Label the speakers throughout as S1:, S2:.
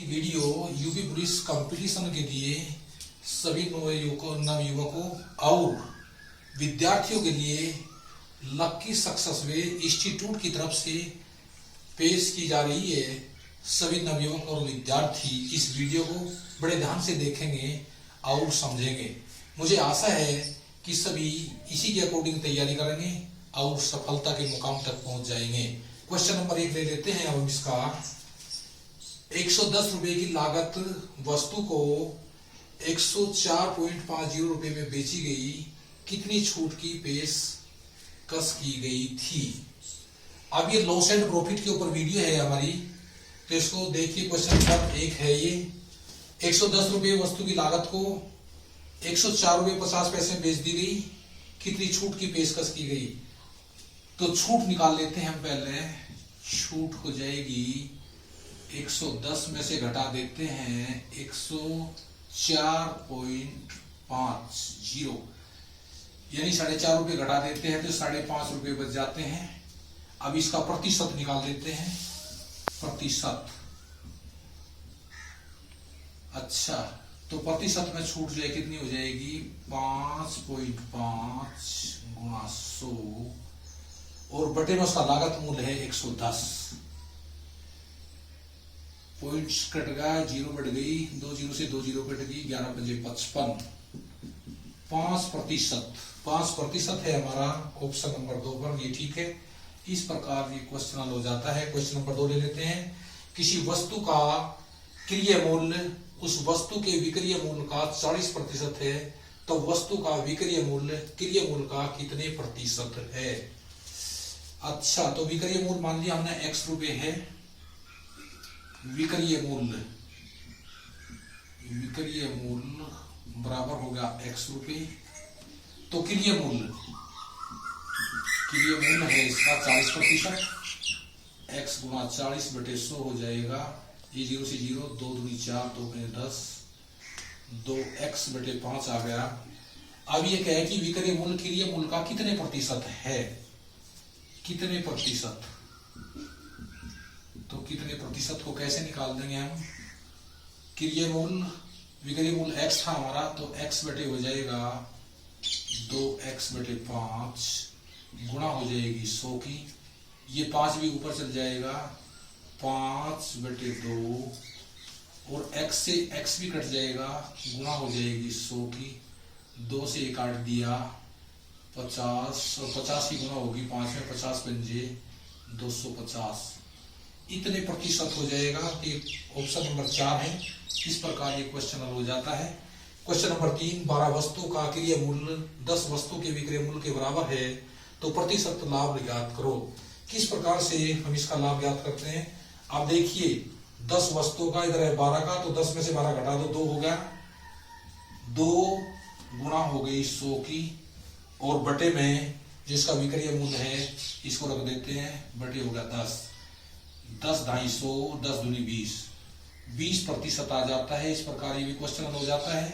S1: की video UP police competition के लिए सभी नवयुवकों और विद्यार्थियों के लिए लक्की सक्सेस वे इंस्टीट्यूट की तरफ से पेश की जा रही है। सभी नवयुवक और विद्यार्थी इस वीडियो को बड़े ध्यान से देखेंगे और समझेंगे। मुझे आशा है कि सभी इसी के अकॉर्डिंग तैयारी करेंगे और सफलता के मुकाम तक पहुंच जाएंगे। क्वेश्चन नंबर 1 ले लेते हैं। अब इसका 110 रुपए की लागत वस्तु को 104.50 रुपए में बेची गई, कितनी छूट की पेशकश की गई थी। अब ये लॉस एंड प्रॉफिट के ऊपर वीडियो है हमारी, तो इसको देखिए। क्वेश्चन नंबर 1 है ये 110 रुपए वस्तु की लागत को 104 रुपए 50 पैसे में बेच दी गई, कितनी छूट की पेशकश की गई। तो छूट निकाल लेते हैं हम पहले। छूट हो जाएगी 110 में से घटा देते हैं 104.50, यानी 4.5 रुपए घटा देते हैं तो 5.5 रुपए बच जाते हैं। अब इसका प्रतिशत निकाल देते हैं। प्रतिशत, अच्छा तो प्रतिशत में छूट जो है कितनी हो जाएगी 5.5 गुणा 100 और बटे में उसका लागत मूल्य है 110। पॉइंट्स कट गया, 0 बढ़ गई, 2 जीरो से 2 जीरो कट गई, 11 पंजे 55। 5% है हमारा ऑप्शन नंबर 2 पर, ये ठीक है। इस प्रकार ये क्वेश्चन हल हो जाता है। क्वेश्चन नंबर 2 ले लेते हैं। किसी वस्तु का क्रय मूल्य उस वस्तु के विक्रय मूल्य का 40% है, तो वस्तु का विक्रय मूल्य क्रय मूल्य का कितने प्रतिशत है। अच्छा तो विक्रय मूल्य मान लिया हमने x रुपए है। विक्रय मूल्य बराबर होगा x रुपए, तो क्रय मूल्य है इसका 40%। x गुणा 40 बटे 100 हो जाएगा, ये 0 से 0, 2 दूनी 4, 2 पंजे 10, 2x बटे 5 आ गया। अब ये कहे कि विक्रय मूल्य क्रय मूल्य का कितने प्रतिशत है, कितने प्रतिशत। तो कितने प्रतिशत को कैसे निकाल देंगे हम। क्रय मूल्य विक्रय मूल्य x था हमारा, तो x बटे हो जाएगा 2x बटे 5 गुणा हो जाएगी 100 की, ये 5 भी ऊपर चल जाएगा, 5 बटे 2 और x से x भी कट जाएगा, गुणा हो जाएगी 100 की, 2 से 1 काट दिया 50 और 50 की गुणा होगी 5 में, 50 पंजे 250, इतने प्रतिशत हो जाएगा। ऑप्शन नंबर 4 है। इस प्रकार ये क्वेश्चन हल हो जाता है। क्वेश्चन नंबर 3, 12 वस्तु का क्रय मूल्य 10 वस्तु के विक्रय मूल्य के बराबर है, तो प्रतिशत लाभ ज्ञात करो। किस प्रकार से हम इसका लाभ ज्ञात करते हैं। आप देखिए 10 वस्तुओं का इधर है 12 का, तो 10 में से 12 घटा दो, 2 हो गया, 2 गुणा हो गई 100 की, और बटे में जिसका विक्रय मूल्य है इसको रख देते हैं, बटे होगा 10, 10 250, 10 दूनी 20% आ जाता है। इस प्रकार ये भी क्वेश्चन हो जाता है।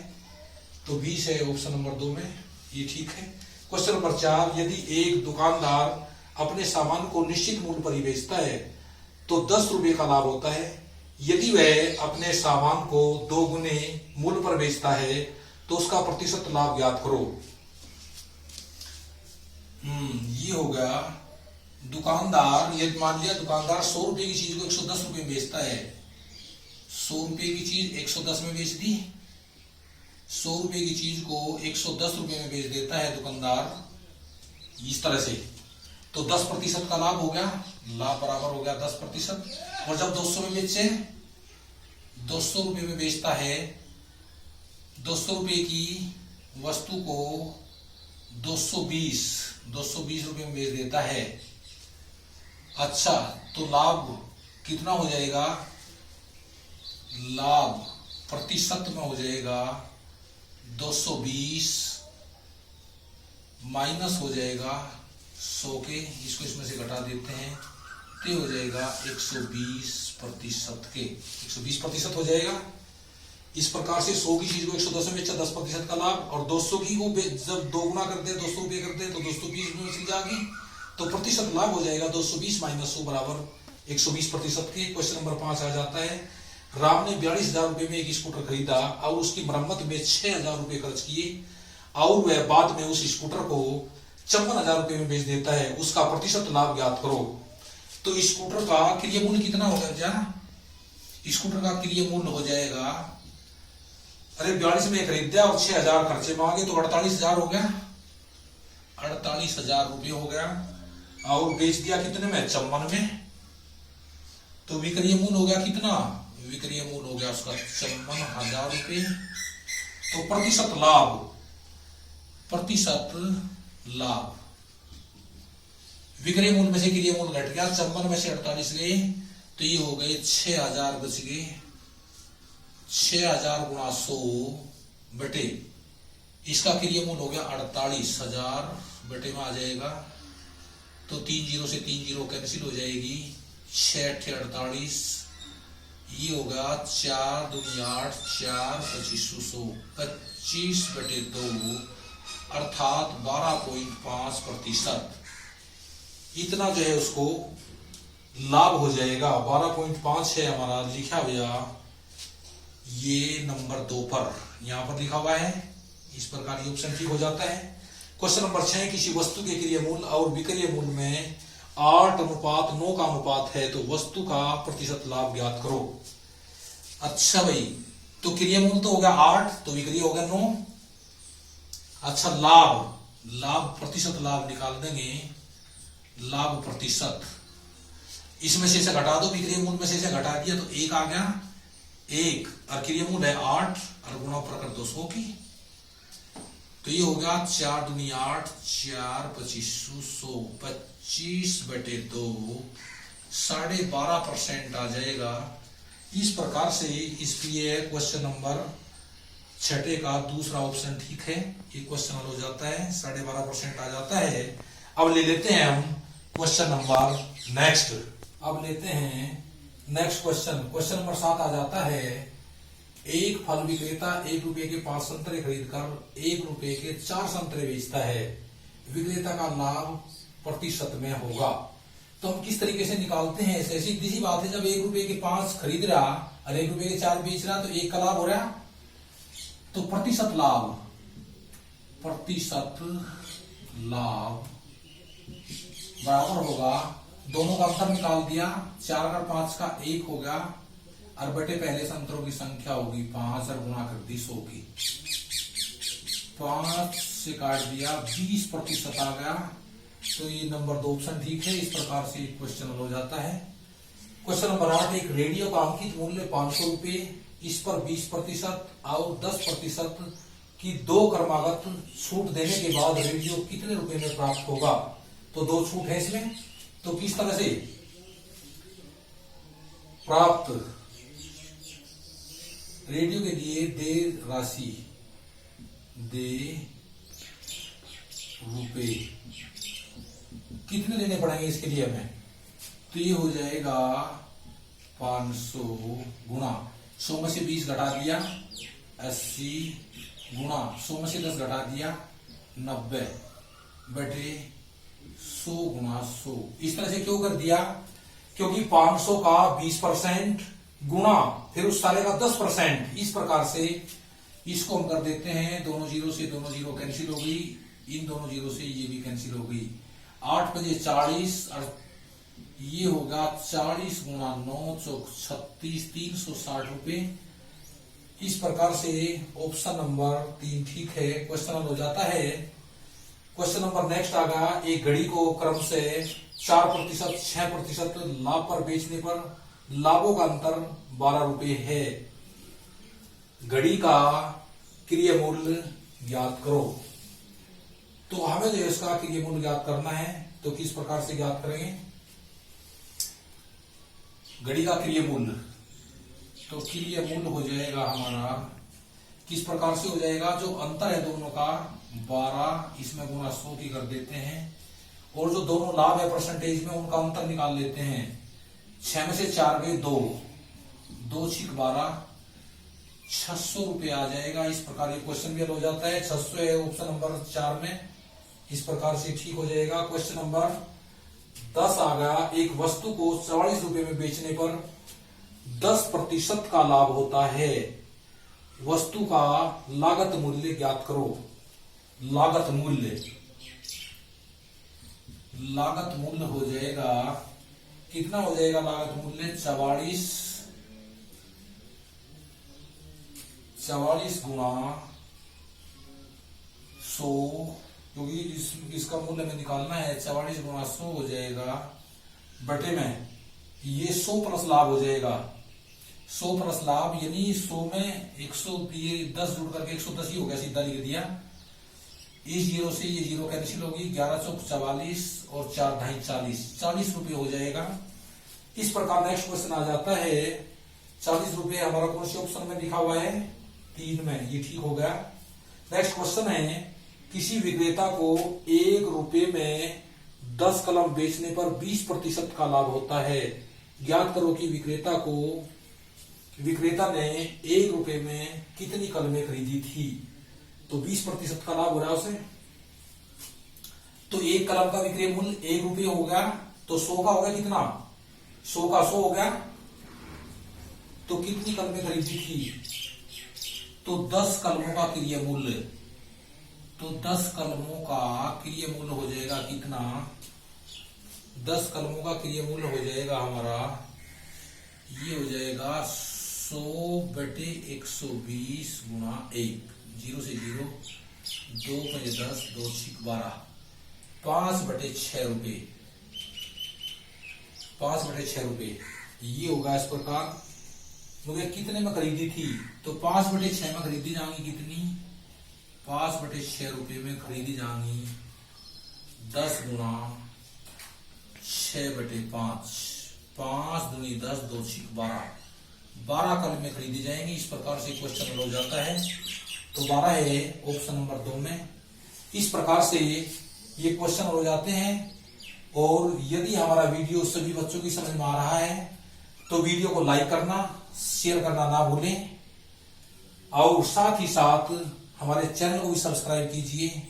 S1: तो 20 है ऑप्शन नंबर 2 में, ये ठीक है। क्वेश्चन नंबर 4, यदि एक दुकानदार अपने सामान को निश्चित मूल्य पर ही बेचता है तो 10 रुपए का लाभ होता है। यदि वह अपने सामान को 2 गुने मूल्य पर बेचता है तो उसका प्रतिशत लाभ ज्ञात करो। ये हो गया दुकानदार, यदि मान लिया दुकानदार 100 रुपए की चीज को 110 रुपए में बेचता है, 100 रुपए की चीज 110 में बेच दी, 100 रुपए की चीज को 110 रुपए में बेच देता है दुकानदार, इस तरह से, तो 10% का लाभ हो गया, लाभ बराबर हो गया 10%। और जब 200 में बेचे, 200 रुपए में बेचता है, 200 रुपए की वस्तु को 220 रुपए में बेच देता है। अच्छा तो लाभ कितना हो जाएगा, लाभ प्रतिशत में हो जाएगा 220 माइनस हो जाएगा 100 के, इसको इसमें से घटा देते हैं, तो हो जाएगा 120% के, 120% हो जाएगा। इस प्रकार से 100 की चीज को 110 में बेचा, 10% का लाभ, और 200 की को जब 2 गुना करते हैं 200 रुपये करते हैं तो 220 में चल जाएगी, तो प्रतिशत लाभ हो जाएगा 220 माइनस 100 बराबर 120% के। क्वेश्चन नंबर 5 आ जाता है। राम ने 42,000 रुपए में एक स्कूटर खरीदा और उसकी मरम्मत में 6,000 रुपए खर्च किए और वह बाद में उस स्कूटर को 54,000 रुपए में बेच देता है, उसका प्रतिशत लाभ ज्ञात करो। तो स्कूटर का क्रिय मूल्य कितना होगा? क्या स्कूटर का क्रिय मूल्य हो जाएगा, अरे 42 में खरीदा और 6,000 खर्चे मांगे तो 48,000 हो गया, 48,000 रुपये हो गया और बेच दिया कितने में? 54 में। तो विक्रय मूल्य हो गया कितना? विक्रय मूल्य हो गया उसका 54,000 रुपये। तो प्रतिशत लाभ, प्रतिशत लाभ, विक्रय मूल्य में से क्रिय मूल्य घट गया, 54 में से 48 गए तो ये हो गए 6,000 बच गए। 6,000 गुणा 100 बटे इसका क्रिय मूल्य हो गया 48,000 बटे में आ जाएगा। तो 3 जीरो से 3 जीरो कैंसिल हो जाएगी, 6 × 48 ये होगा 4 दूनी 8, 4 2500, 25 बटे 2 अर्थात 12.5%। इतना जो है उसको लाभ हो जाएगा। 12.5 है हमारा लिखा भैया, ये नंबर 2 पर यहां पर लिखा हुआ है। इस प्रकार ये ऑप्शन ठीक हो जाता है। क्वेश्चन नंबर 6, किसी वस्तु के क्रिय मूल्य और विक्रय मूल्य में 8:9 का अनुपात है तो वस्तु का प्रतिशत लाभ ज्ञात करो। अच्छा भाई, तो क्रिय मूल्य तो हो गया 8, तो विक्रय हो गया 9। अच्छा, लाभ, लाभ प्रतिशत लाभ निकाल देंगे, लाभ प्रतिशत, इसमें से इसे घटा दो, विक्रय मूल्य में से इसे घटा दिया तो 1 आ गया, 1 और क्रिय मूल्य है 8 और गुणा पर कर 200 की, तो ये होगा 4 दूनी 8, 4 2500, 25 बटे 2 12.5% आ जाएगा। इस प्रकार से इसलिए क्वेश्चन नंबर 6 का दूसरा ऑप्शन ठीक है, ये क्वेश्चन हल हो जाता है, 12.5% आ जाता है। अब ले लेते हैं हम क्वेश्चन नंबर नेक्स्ट। अब लेते हैं नेक्स्ट क्वेश्चन। क्वेश्चन नंबर 7 आ जाता है, एक फल विक्रेता 1 रुपए के 5 संतरे खरीदकर 1 रुपए के 4 संतरे बेचता है, विक्रेता का लाभ प्रतिशत में होगा। तो हम किस तरीके से निकालते हैं? ऐसे सीधी सी बात है, जब 1 रुपए के 5 खरीद रहा और 1 रुपए के 4 बेच रहा तो 1 का लाभ हो रहा, तो प्रतिशत लाभ, प्रतिशत लाभ बराबर होगा, दोनों का अंतर निकाल दिया, 4 और 5 का 1 हो गया और बटे पहले संतरों की संख्या होगी 5 और गुणा कर दी 100 की, 5 से काट दिया 20% आ गया। तो ये नंबर 2 ऑप्शन ठीक है। इस प्रकार से क्वेश्चन हो जाता है। क्वेश्चन नंबर 8, एक रेडियो का अंकित मूल्य 500 रुपए, इस पर 20% और 10% की 2 क्रमागत छूट देने के बाद रेडियो कितने रुपए में प्राप्त होगा? तो 2 छूट है इसमें, तो किस तरह से प्राप्त रेडियो के लिए दे राशि, दे रुपए कितने देने पड़ेंगे इसके लिए हमें? तो ये हो जाएगा 500 गुणा 100 में से 20 घटा दिया 80 गुणा 100 में से 10 घटा दिया 90 बटे 100 गुणा 100। इस तरह से क्यों कर दिया? क्योंकि 500 का 20% गुणा फिर उस सारे का 10%। इस प्रकार से इसको हम कर देते हैं, दोनों जीरो से दोनों जीरो कैंसिल हो गई, इन दोनों जीरो से ये भी कैंसिल हो गई। 8 बजे 40 और ये होगा 40 गुणा 9 चौक 36, 360 रुपए। इस प्रकार से ऑप्शन नंबर 3 ठीक है, क्वेश्चन हल हो जाता है। क्वेश्चन नंबर नेक्स्ट आ गया, एक घड़ी को क्रम से 4%, 6% लाभ पर बेचने पर लाभों का अंतर 12 रुपए है। घड़ी का क्रिय मूल्य ज्ञात करो। तो हमें जो इसका क्रिय मूल्य ज्ञात करना है, तो किस प्रकार से ज्ञात करेंगे घड़ी का क्रिय मूल्य? तो क्रिय मूल्य हो जाएगा हमारा, किस प्रकार से हो जाएगा? जो अंतर है दोनों का 12, इसमें गुणा 100 की कर देते हैं, और जो दोनों लाभ है परसेंटेज में उनका अंतर निकाल लेते हैं। 6 में से 4 गए 2, 2 6 12, 600 रुपये आ जाएगा। इस प्रकार ये क्वेश्चन भी हल हो जाता है। 600 है ऑप्शन नंबर 4 में, इस प्रकार से ठीक हो जाएगा। क्वेश्चन नंबर 10 आ गया, एक वस्तु को 44 रुपए में बेचने पर 10% का लाभ होता है। वस्तु का लागत मूल्य ज्ञात करो। लागत मूल्य हो जाएगा, कितना हो जाएगा लागत मूल्य? 44 गुणा 100, क्योंकि इसका मूल्य हमें निकालना है। 44 गुणा 100 हो जाएगा बटे में ये 100 प्लस लाभ हो जाएगा। 100 प्लस लाभ यानी 100 में 100, ये 10 जुड़ करके 110 ही हो गया, सीधा लिख दिया। इस जीरो से ये जीरो कैंसिल होगी। 11 चौक 44 और 4 ढाई 40 रुपये हो जाएगा। इस प्रकार नेक्स्ट क्वेश्चन आ जाता है। 40 रुपये हमारा कौन से ऑप्शन में लिखा हुआ है? 3 में, ये ठीक हो गया। नेक्स्ट क्वेश्चन है, किसी विक्रेता को 1 रुपये में 10 कलम बेचने पर 20% का लाभ होता है। ज्ञात करो कि विक्रेता ने 1 रुपये में कितनी कलमें खरीदी थी। तो 20% का लाभ हो रहा है उसे। तो एक कलम का विक्रय मूल्य 1 रुपये हो गया, तो 100 का हो गया कितना? 100 का 100 हो गया। तो कितनी कलमें खरीदी थी? तो 10 कलमों का क्रिय मूल्य। तो 10 कलमों का क्रिय मूल्य हो जाएगा कितना? 10 कलमों का क्रिय मूल्य हो जाएगा हमारा, ये हो जाएगा 100/120 गुणा 1, 0 से 0, 2 5 10, 2 6 12, 5/6 रुपये। 5/6 रुपये ये होगा इस प्रकार। मुझे कितने में खरीदी थी? तो 5/6 में खरीदी जाएंगी कितनी? 5/6 रुपये में खरीदी जाएंगी 10 गुणा 6/5, 5 दूनी 10, 2 6 12, 12 कलम में खरीदी जाएंगी। इस प्रकार से क्वेश्चन हो जाता है। तो 12 है ऑप्शन नंबर 2 में। इस प्रकार से ये क्वेश्चन हो जाते हैं। और यदि हमारा वीडियो सभी बच्चों की समझ में आ रहा है तो वीडियो को लाइक करना, शेयर करना ना भूलें, और साथ ही साथ हमारे चैनल को भी सब्सक्राइब कीजिए।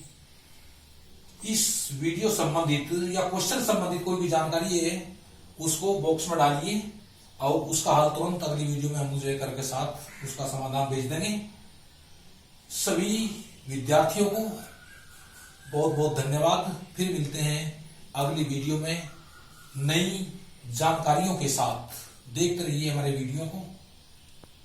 S1: इस वीडियो संबंधित या क्वेश्चन संबंधित कोई भी जानकारी है उसको बॉक्स में डालिए, और उसका हल तुरंत अगली वीडियो में हम मुझे करके साथ उसका समाधान भेज देंगे। सभी विद्यार्थियों को बहुत बहुत धन्यवाद। फिर मिलते हैं अगली वीडियो में नई जानकारियों के साथ। देखते रहिए हमारे वीडियो को।